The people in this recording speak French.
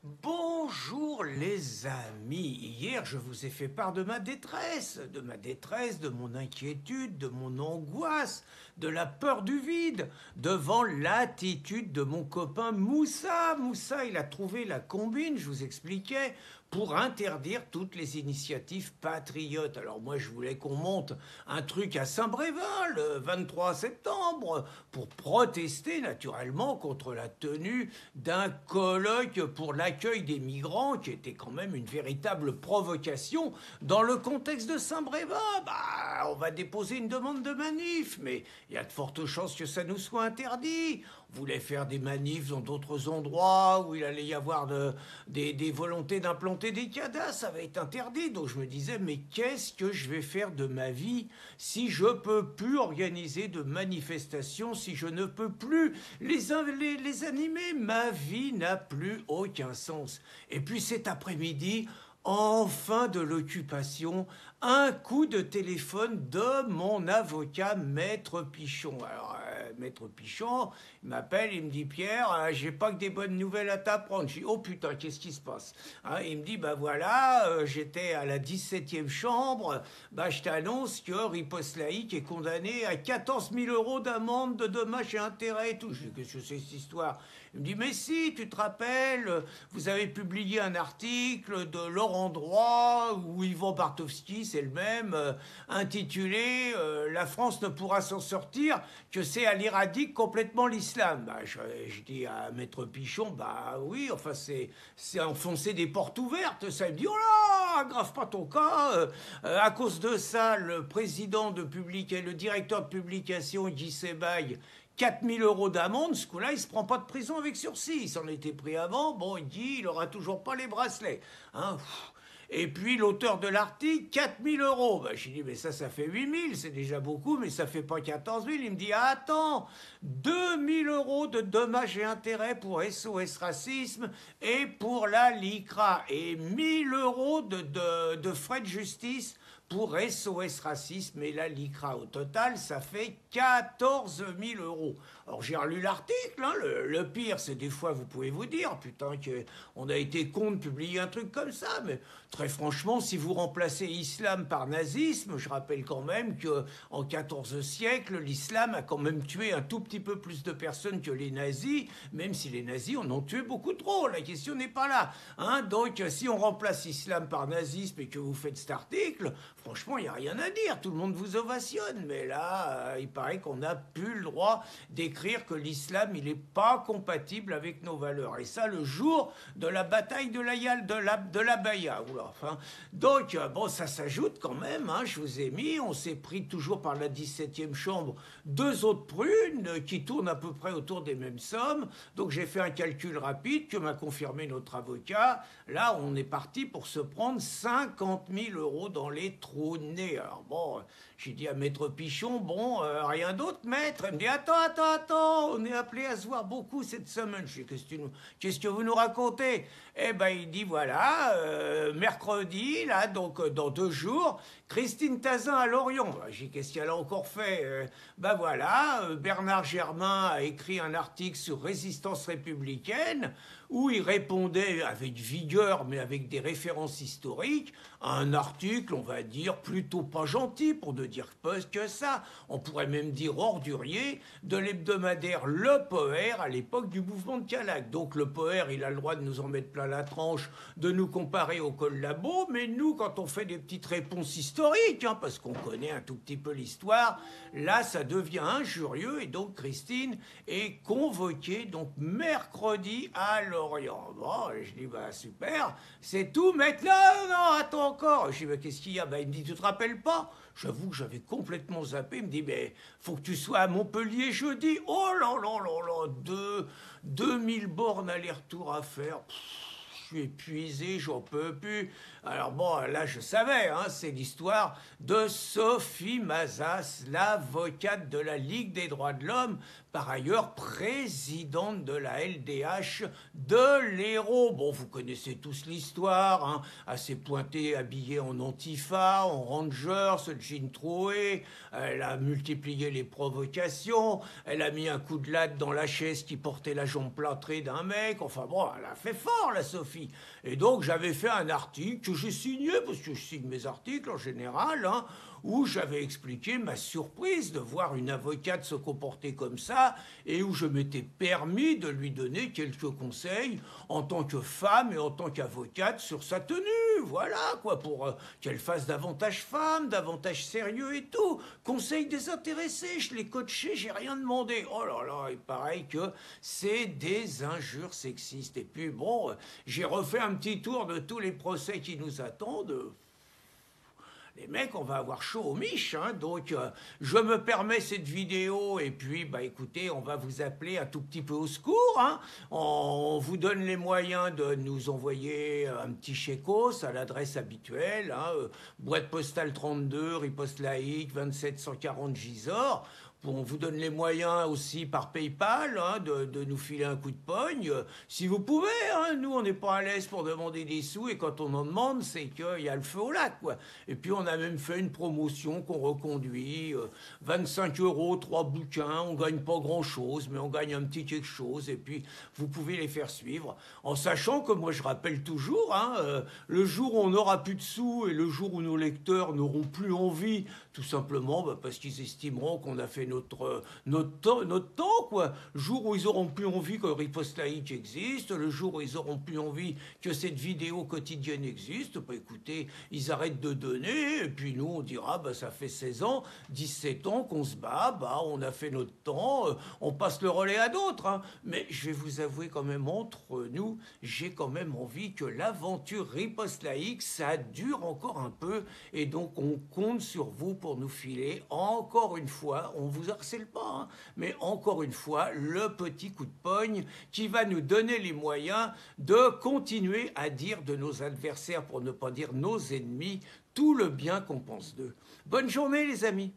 Bonjour les amis, hier je vous ai fait part de mon inquiétude, de mon angoisse, de la peur du vide, devant l'attitude de mon copain Moussa. Moussa, il a trouvé la combine, je vous expliquais, pour interdire toutes les initiatives patriotes. Alors moi je voulais qu'on monte un truc à Saint-Brévin le 23 septembre pour protester naturellement contre la tenue d'un colloque pour l'accueil des migrants qui était quand même une véritable provocation dans le contexte de Saint-Brévin. Bah, on va déposer une demande de manif, mais il y a de fortes chances que ça nous soit interdit. On voulait faire des manifs dans d'autres endroits où il allait y avoir des volontés d'implanter des cadastres, ça va être interdit. Donc je me disais, mais qu'est-ce que je vais faire de ma vie si je peux plus organiser de manifestations, si je ne peux plus les animer? Ma vie n'a plus aucun sens. Et puis cet après-midi, enfin de l'occupation, un coup de téléphone de mon avocat, Maître Pichon. Alors, Maître Pichon, il m'appelle, il me dit, Pierre, j'ai pas que des bonnes nouvelles à t'apprendre. Je dis, oh putain, qu'est-ce qui se passe? Il me dit, bah voilà, j'étais à la 17e chambre, bah je t'annonce que Riposte Laïque est condamné à 14 000 euros d'amende de dommages et intérêts et tout. Je dis, qu'est-ce que c'est cette histoire? Il me dit, mais si, tu te rappelles, vous avez publié un article de Laurent Droit ou Yvan Bartowski, c'est le même, intitulé La France ne pourra s'en sortir que c'est à l'Iradique complètement l'islam. Bah, je dis à Maître Pichon, bah oui, enfin c'est enfoncer des portes ouvertes. Ça, il me dit, oh là, aggrave pas ton cas. À cause de ça, le président de le directeur de publication, Guy Sebaille, 4 000 euros d'amende, ce coup-là, il se prend pas de prison avec sursis. Il s'en était pris avant. Bon, il dit, il aura toujours pas les bracelets. Hein. Et puis l'auteur de l'article, 4 000 euros. Ben, j'ai dit, mais ça fait 8 000, c'est déjà beaucoup, mais ça fait pas 14 000. Il me dit, attends, 2 000 euros de dommages et intérêts pour SOS Racisme et pour la LICRA. Et 1 000 euros de frais de justice pour SOS Racisme et la LICRA. Au total, ça fait 14 000 euros. Alors j'ai relu l'article, hein, le pire c'est des fois vous pouvez vous dire, putain qu'on a été con de publier un truc comme ça, mais très franchement si vous remplacez islam par nazisme, je rappelle quand même qu'en 14e siècle, l'islam a quand même tué un tout petit peu plus de personnes que les nazis, même si les nazis en ont tué beaucoup trop, la question n'est pas là. Hein. Donc si on remplace islam par nazisme et que vous faites cet article, franchement il n'y a rien à dire, tout le monde vous ovationne, mais là il paraît qu'on n'a plus le droit d'écrire que l'islam il n'est pas compatible avec nos valeurs. Et ça le jour de la bataille de la Baïa. Enfin, donc bon, ça s'ajoute quand même, hein, je vous ai mis, on s'est pris toujours par la 17e chambre 2 autres prunes qui tournent à peu près autour des mêmes sommes. Donc j'ai fait un calcul rapide que m'a confirmé notre avocat. Là on est parti pour se prendre 50 000 euros dans les trous de nez. Alors bon, j'ai dit à Maître Pichon, bon, rien d'autre, maître? Il me dit, attends, on est appelé à se voir beaucoup cette semaine. Je dis, qu'est-ce que vous nous racontez? Eh ben, il dit, voilà, mercredi, là, donc dans 2 jours, Christine Tazin à Lorient. J'ai dit, qu'est-ce qu'elle a encore fait? Ben voilà, Bernard Germain a écrit un article sur résistance républicaine où il répondait avec vigueur, mais avec des références historiques, à un article, on va dire, plutôt pas gentil, pour ne dire pas que ça. On pourrait même dire ordurier, de l'hebdomadaire Le Poer à l'époque du mouvement de Calac. Donc le Poer, il a le droit de nous en mettre plein la tranche, de nous comparer au collabo, mais nous, quand on fait des petites réponses historiques, hein, parce qu'on connaît un tout petit peu l'histoire, là, ça devient injurieux, et donc Christine est convoquée, donc mercredi à Lorient. Bon, je dis, bah super, c'est tout, maintenant, non, attends encore. Je dis, bah, qu'est-ce qu'il y a? Bah, il me dit, tu te rappelles pas? J'avoue que j'avais complètement zappé. Il me dit, mais faut que tu sois à Montpellier jeudi. Oh là là là là, 2000 bornes aller-retour à faire. Je suis épuisé, j'en peux plus. Alors bon, là je savais, hein, c'est l'histoire de Sophie Mazas, l'avocate de la Ligue des droits de l'homme, par ailleurs présidente de la LDH de l'Hérault. Bon, vous connaissez tous l'histoire, hein, assez pointée, habillée en antifa, en ranger, ce jean troué. Elle a multiplié les provocations, elle a mis un coup de latte dans la chaise qui portait la jambe plâtrée d'un mec. Enfin bon, elle a fait fort, la Sophie. Et donc j'avais fait un article que j'ai signé, parce que je signe mes articles en général, hein, où j'avais expliqué ma surprise de voir une avocate se comporter comme ça et où je m'étais permis de lui donner quelques conseils en tant que femme et en tant qu'avocate sur sa tenue. Voilà, quoi, pour qu'elle fasse davantage femme, davantage sérieux et tout. Conseils désintéressés, je l'ai coaché, j'ai rien demandé. Oh là là, il paraît que c'est des injures sexistes. Et puis bon, j'ai refait un petit tour de tous les procès qui nous attendent. Les mecs, on va avoir chaud aux miches, hein, donc je me permets cette vidéo et puis, bah écoutez, on va vous appeler un tout petit peu au secours, hein. On vous donne les moyens de nous envoyer un petit chécos à l'adresse habituelle, hein, boîte postale 32, riposte laïque, 2740 Gisors. On vous donne les moyens aussi par PayPal, hein, de nous filer un coup de pogne. Si vous pouvez, hein, nous on n'est pas à l'aise pour demander des sous et quand on en demande, c'est qu'il y a le feu au lac, quoi. Et puis on a même fait une promotion qu'on reconduit, 25 €, 3 bouquins, on gagne pas grand chose, mais on gagne un petit quelque chose et puis vous pouvez les faire suivre. En sachant que moi je rappelle toujours, hein, le jour où on n'aura plus de sous et le jour où nos lecteurs n'auront plus envie, tout simplement bah, parce qu'ils estimeront qu'on a fait notre temps, quoi. Le jour où ils auront plus envie que Riposte Laïque existe, le jour où ils auront plus envie que cette vidéo quotidienne existe, bah écoutez, ils arrêtent de donner, et puis nous on dira, bah ça fait 16 ans, 17 ans qu'on se bat, bah on a fait notre temps, on passe le relais à d'autres, hein. Mais je vais vous avouer quand même, entre nous, j'ai quand même envie que l'aventure Riposte Laïque, ça dure encore un peu, et donc on compte sur vous pour nous filer, encore une fois, on vous harcèle pas, hein, mais encore une fois, le petit coup de pogne qui va nous donner les moyens de continuer à dire de nos adversaires, pour ne pas dire nos ennemis, tout le bien qu'on pense d'eux. Bonne journée les amis.